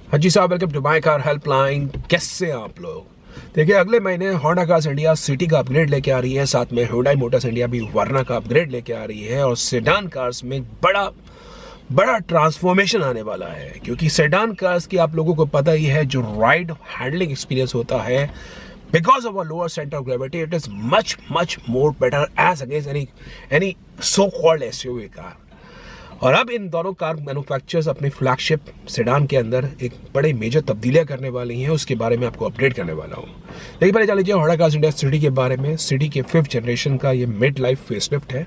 हाँ जी साहब, welcome to my car helpline. कैसे हैं आप लोग? देखिए, अगले महीने होंडा कार्स इंडिया सिटी का अपग्रेड लेके आ रही है, साथ में हुंडई मोटर्स इंडिया भी वर्ना का अपग्रेड लेके आ रही है और सेडान कार्स में बड़ा बड़ा ट्रांसफॉर्मेशन आने वाला है। क्योंकि सेडान कार्स की आप लोगों को पता ही है, जो राइड हैंडलिंग एक्सपीरियंस होता है, because of a lower centre of gravity, it is much more better as against any so called SUV car. और अब इन दोनों कार मैन्युफैक्चरर्स अपनी फ्लैगशिप सेडान के अंदर एक बड़े मेजर तब्दीलियां करने वाली हैं, उसके बारे में आपको अपडेट करने वाला हूं। देखिए, पहले जान लीजिए होंडा कार्स इंडिया सिटी के बारे में। सिटी के 5th जनरेशन का ये मिड लाइफ फेसलिफ्ट है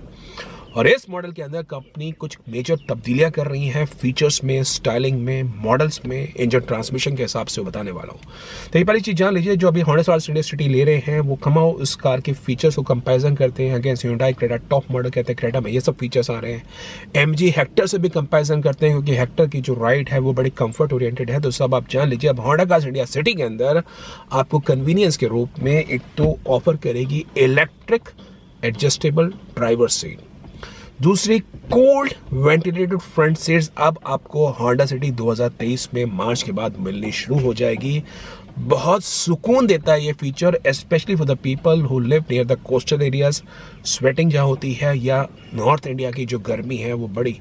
और इस मॉडल के अंदर कंपनी कुछ मेजर तब्दीलियां कर रही है फीचर्स में, स्टाइलिंग में, मॉडल्स में, इंजन ट्रांसमिशन के हिसाब से बताने वाला हूँ। तो ये पहली चीज़ जान लीजिए, जो अभी होंडा कार्स इंडिया सिटी ले रहे हैं वो कमाओ उस कार के फीचर्स को कंपैरिजन करते हैं against Hyundai Creta, top model कहते हैं क्रेटा में, ये सब फीचर्स आ रहे हैं। एमजी हेक्टर से भी कंपैरिजन करते हैं, क्योंकि हेक्टर की जो राइड है वो बड़ी कंफर्ट ओरिएंटेड है। तो सब आप जान लीजिए, अब होंडा कार्स इंडिया सिटी के अंदर आपको कन्वीनियंस के रूप में एक तो ऑफर करेगी इलेक्ट्रिक एडजस्टेबल ड्राइवर सीट, दूसरी कोल्ड वेंटिलेटेड फ्रंट सीट्स अब आपको होंडा सिटी 2023 में मार्च के बाद मिलनी शुरू हो जाएगी। बहुत सुकून देता है ये feature, specially for the people who live near the coastal areas. Sweating जहाँ होती है या नॉर्थ इंडिया की जो गर्मी है वो बड़ी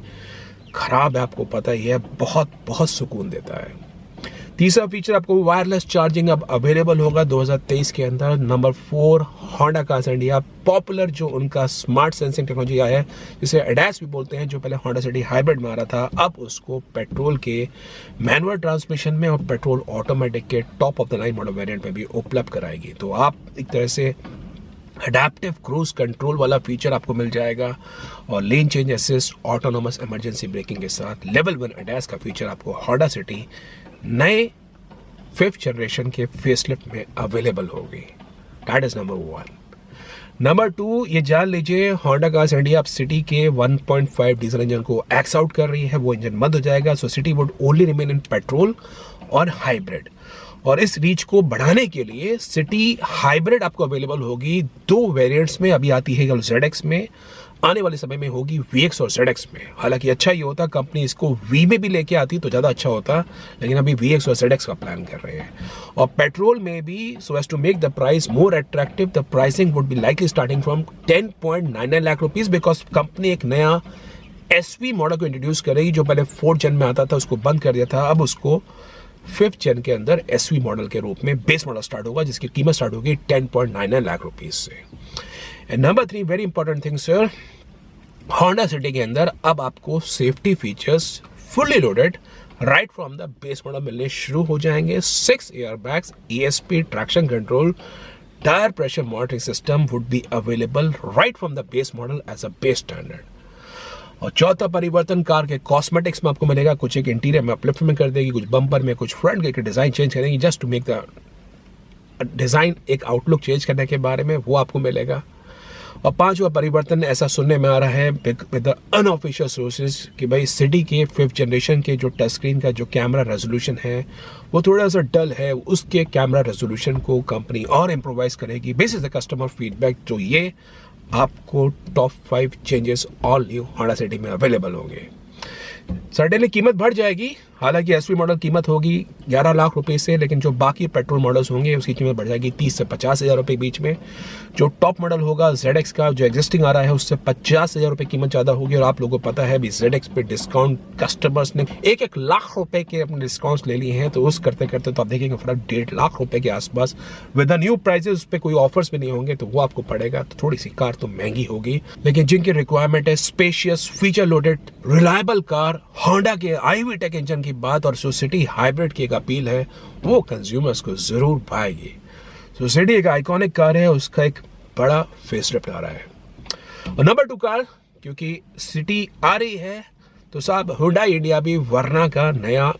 खराब है, आपको पता ही है, बहुत सुकून देता है। तीसरा फीचर आपको वायरलेस चार्जिंग अब अवेलेबल होगा 2023 के अंदर। Number 4, Honda cars India popular जो उनका स्मार्ट सेंसिंग टेक्नोलॉजी आया है, जिसे एडैस भी बोलते हैं, जो पहले होंडा सिटी हाइब्रिड में आ रहा था, अब उसको पेट्रोल के मैनुअल ट्रांसमिशन में और पेट्रोल ऑटोमेटिक के top of the line model variant में भी उपलब्ध कराएगी। तो आप एक तरह से अडेप्टिव क्रूज कंट्रोल वाला फीचर आपको मिल जाएगा और lane change assist, autonomous emergency breaking के साथ लेवल 1 एडैस का फीचर आपको होंडा सिटी नए 5th जनरेशन के फेसलिफ्ट में अवेलेबल होगी। That is number 1। नंबर 2, ये जान लीजिए, होंडा कार्स इंडिया अब सिटी के 1.5 डीजल इंजन को एक्स आउट कर रही है, वो इंजन बंद हो जाएगा। So City would only remain in petrol और हाइब्रिड। और इस रीच को बढ़ाने के लिए सिटी हाइब्रिड आपको अवेलेबल होगी 2 वेरिएंट्स में। अभी आती है ZX में, आने वाले समय में होगी VX और ZX में। हालांकि अच्छा ये होता कंपनी इसको V में भी लेके आती तो ज़्यादा अच्छा होता, लेकिन अभी VX और ZX का प्लान कर रहे हैं। और पेट्रोल में भी, so as to make the price more attractive, the pricing would be likely starting from 10.99 lakh rupees, because company एक नया SV मॉडल को इंट्रोड्यूस करेगी, जो पहले 4th जन में आता था उसको बंद कर दिया था। अब उसको 5th जन के अंदर SV मॉडल के रूप में बेस मॉडल स्टार्ट होगा, जिसकी कीमत स्टार्ट होगी 10.99 लाख रुपीज़ से। And number 3, very important thing sir, Honda City के अंदर अब आपको safety features fully loaded right from the base model मिलने शुरू हो जाएंगे। 6 airbags, ESP, traction control, tyre pressure monitoring system would be available right from the base model as a base standard. और चौथा परिवर्तन कार के कॉस्मेटिक्स में आपको मिलेगा। कुछ एक इंटीरियर में अपलिफ्टमेंट कर देगी, कुछ बम्पर में, कुछ फ्रंट के डिजाइन चेंज करेंगी, just to make the design, एक आउटलुक चेंज करने के बारे में वो आपको मिलेगा। और 5वां परिवर्तन ऐसा सुनने में आ रहा है विद द अनऑफिशियल सोर्सेज कि भाई सिटी के 5th जनरेशन के जो टच स्क्रीन का जो कैमरा रेजोल्यूशन है वो थोड़ा सा डल है, उसके कैमरा रेजोल्यूशन को कंपनी और इम्प्रोवाइज करेगी बेसिस द कस्टमर फीडबैक। तो ये आपको top 5 changes all new Honda city में अवेलेबल होंगे। सर्टेनली कीमत बढ़ जाएगी, हालांकि SV मॉडल कीमत होगी 11 लाख रुपए से, लेकिन जो बाकी पेट्रोल मॉडल्स होंगे उसकी कीमत बढ़ जाएगी 30 से 50 हज़ार रुपये बीच में। जो टॉप मॉडल होगा ZX का, जो एग्जिस्टिंग आ रहा है, उससे 50 हज़ार रुपये कीमत ज़्यादा होगी। और आप लोगों को पता है भी ZX पे डिस्काउंट कस्टमर्स ने 1 लाख रुपए के अपने डिस्काउंट्स ले लिए हैं, तो उस करते करते तो आप देखेंगे फर्क 1.5 लाख रुपए के आसपास। विद द न्यू प्राइजेस उस पर कोई ऑफर्स भी नहीं होंगे, तो वो आपको पड़ेगा। तो थोड़ी सी कार तो महंगी होगी, लेकिन जिनकी रिक्वायरमेंट है spacious, feature loaded, reliable car, Honda के IV टेक इंजन की बात और जो सिटी हाइब्रिड की एक अपील है, वो कंज्यूमर्स को जरूर पाएगी। तो सिटी एक आइकॉनिक कार है, उसका एक बड़ा फेसलिफ्ट आ रहा है। और नंबर 2 कार, क्योंकि सिटी आ रही है तो साहब हुंडई इंडिया भी वर्ना का नया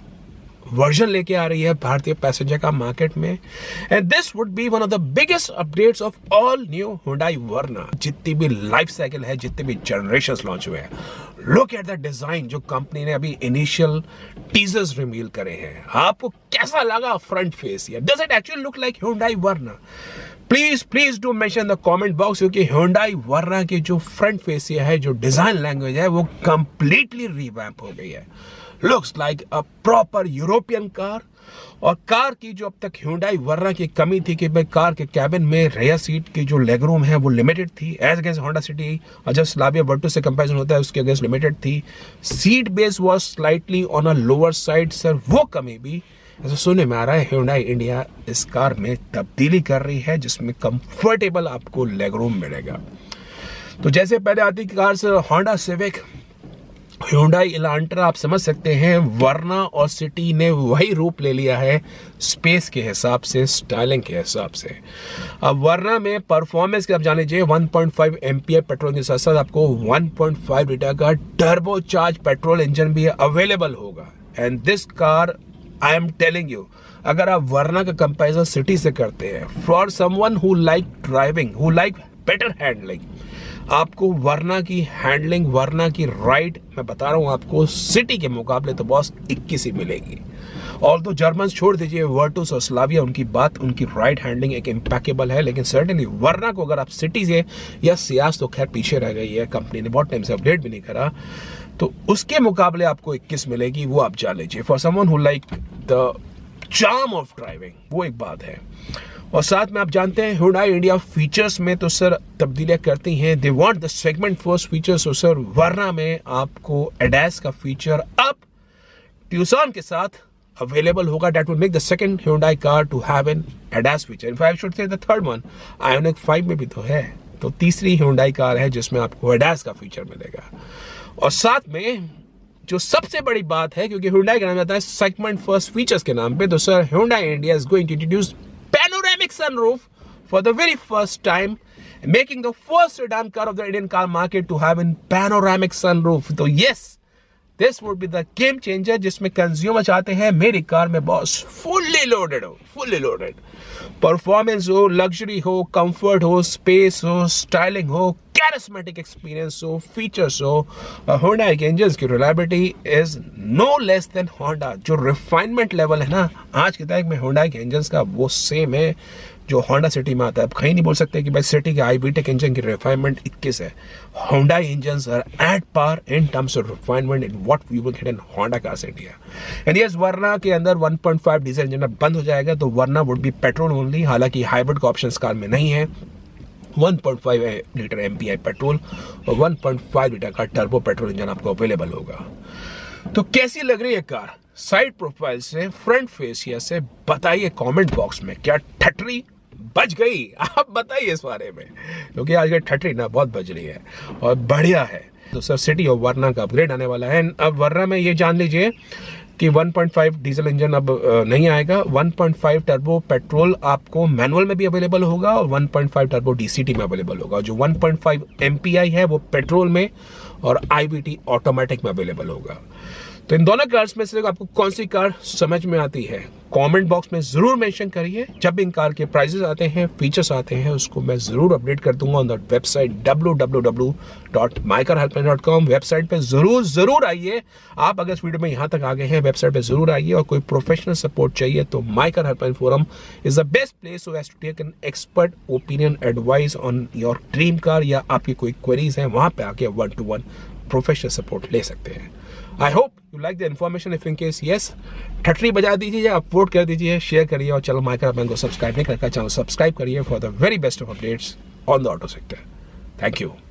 वर्जन लेके आ रही है भारतीय पैसेंजर का मार्केट में। And this would be one of the biggest updates of all new Hyundai Verna. जितनी भी लाइफ साइकिल है, जितने भी जनरेशंस लॉन्च हुए हैं, लुक एट द डिजाइन जो कंपनी ने अभी इनिशियल टीजर्स रिवील करे हैं। आपको कैसा लगा front face? Does it actually look like Hyundai Verna? Please do mention the comment box, क्योंकि हुंडई वर्ना की जो फ्रंट फेस है, जो डिजाइन लैंग्वेज है, वो कंप्लीटली रिवैम्प हो गई है। Looks like a proper European car. और कार की जो अब तक Hyundai वर्ना की कमी थी कि भाई कार के कैबिन में रेयर सीट की जो लेग रूम है वो लिमिटेड थी, एज अगेंस्ट होंडा सिटी और जब स्लाविया वर्टू से कंपैरिजन होता है उसके अगेंस्ट लिमिटेड थी। Seat base was slightly on a lower side sir, वो कमी भी ऐसा सुनने में आ रहा है Hyundai इंडिया इस कार में तब्दीली कर रही है जिसमें कंफर्टेबल आपको लेग रूम मिलेगा। तो जैसे पहले आती कार से होंडा सिविक, Hyundai इलांट्रा, आप समझ सकते हैं वर्ना और सिटी ने वही रूप ले लिया है स्पेस के हिसाब से, स्टाइलिंग के हिसाब से। अब वर्ना में परफॉर्मेंस के आप जान लीजिए 1.5 एमपीआई पेट्रोल के साथ साथ आपको 1.5 लीटर का टर्बो चार्ज पेट्रोल इंजन भी अवेलेबल होगा। And this car I am telling you, अगर आप वर्ना का कंपैरिजन सिटी से करते हैं, for someone who like driving, who like better handling, आपको वर्ना की हैंडलिंग, वर्ना की राइड मैं बता रहा हूं आपको सिटी के मुकाबले तो बॉस 21 ही मिलेगी। और तो जर्मन छोड़ दीजिए, वर्टूस और स्लाविया, उनकी बात, उनकी राइड हैंडलिंग एक इम्पैकेबल है, लेकिन सर्टेनली वर्ना को अगर आप सिटी से, या सियास तो खैर पीछे रह गई है, कंपनी ने बहुत टाइम से अपडेट भी नहीं करा, तो उसके मुकाबले आपको 21 मिलेगी, वो आप जान लीजिए। For someone who like the charm of driving, वो एक बात है। और साथ में आप जानते हैं Hyundai इंडिया फीचर्स में तो सर तब्दीलियां करती हैं, they want the segment first features. तो सर वर्ना में आपको ADAS का फीचर अब ट्यूसन के साथ अवेलेबल होगा, that will make the second Hyundai car to have an ADAS feature. In fact I should say the third one, Ioniq 5 में भी तो है, तो तीसरी Hyundai कार है जिसमें आपको ADAS का फीचर मिलेगा। और साथ में जो सबसे बड़ी बात है, क्योंकि Hyundai का नाम आता है सेगमेंट फर्स्ट फीचर्स के नाम पे, तो sir Hyundai India is going to introduce panoramic sunroof for the very first time, making the first sedan car of the Indian car market to have a panoramic sunroof. तो yes, this would be the game changer जिसमें consumer चाहते हैं मेरी car में boss fully loaded हो, fully loaded, performance हो, luxury हो, comfort हो, स्पेस हो, स्टाइलिंग हो, कैरिस्मेटिक एक्सपीरियंस हो, फीचर्स हो। Hyundai के इंजन्स की reliability is no less than Honda। जो रिफाइनमेंट लेवल है ना आज के तारीख में Hyundai के इंजन्स का, वो सेम है जो Honda सिटी में आता है। अब कहीं नहीं बोल सकते कि भाई सिटी के IVTEC इंजन की रिफाइनमेंट 21 है। Hyundai engines are at par in terms of refinement in what you will get in Honda cars India. And yes, Verna के अंदर 1.5 डीजल इंजन बंद हो जाएगा, तो Verna would be petrol only, हालांकि hybrid का ऑप्शन कार में नहीं है। 1.5 लीटर एमपीआई पेट्रोल और 1.5 लीटर का टर्बो पेट्रोल इंजन आपको अवेलेबल होगा। तो कैसी लग रही है कार साइड प्रोफाइल से, फ्रंट फेसिया से, बताइए कमेंट बॉक्स में। क्या ठटरी बज गई? आप बताइए इस बारे में, क्योंकि आज की ठटरी ना बहुत बज रही है और बढ़िया है। तो सर सिटी और वर्ना का अपग्रेड आने वाला है। अब वर्ना में ये जान लीजिए कि 1.5 डीजल इंजन अब नहीं आएगा, 1.5 टर्बो पेट्रोल आपको मैनुअल में भी अवेलेबल होगा और 1.5 टर्बो डीसीटी में अवेलेबल होगा। जो 1.5 एमपीआई है वो पेट्रोल में और IVT ऑटोमेटिक में अवेलेबल होगा। तो इन दोनों कार्स में से आपको कौन सी कार समझ में आती है, कमेंट बॉक्स में जरूर मेंशन करिए। जब भी इन कार के प्राइसेस आते हैं, फीचर्स आते हैं, उसको मैं जरूर अपडेट कर दूंगा on the website www.mycarhelpline.com। Website पे जरूर आइए। आप अगर इस वीडियो में यहाँ तक आ गए हैं, वेबसाइट पे जरूर आइए। और कोई प्रोफेशनल सपोर्ट चाहिए तो my car helpline forum is the best place to take an expert opinion advice on your dream car, या आपकी कोई क्वेरीज हैं वहां पे आके 1-to-1 प्रोफेशनल सपोर्ट ले सकते हैं। I hope you like the information. If in case yes, ठटरी बजा दीजिए, अपलोड कर दीजिए, शेयर करिए और चलो माइकार हेल्पलाइन को सब्सक्राइब नहीं करके चैनल सब्सक्राइब करिए for the very best of updates on the auto sector. Thank you.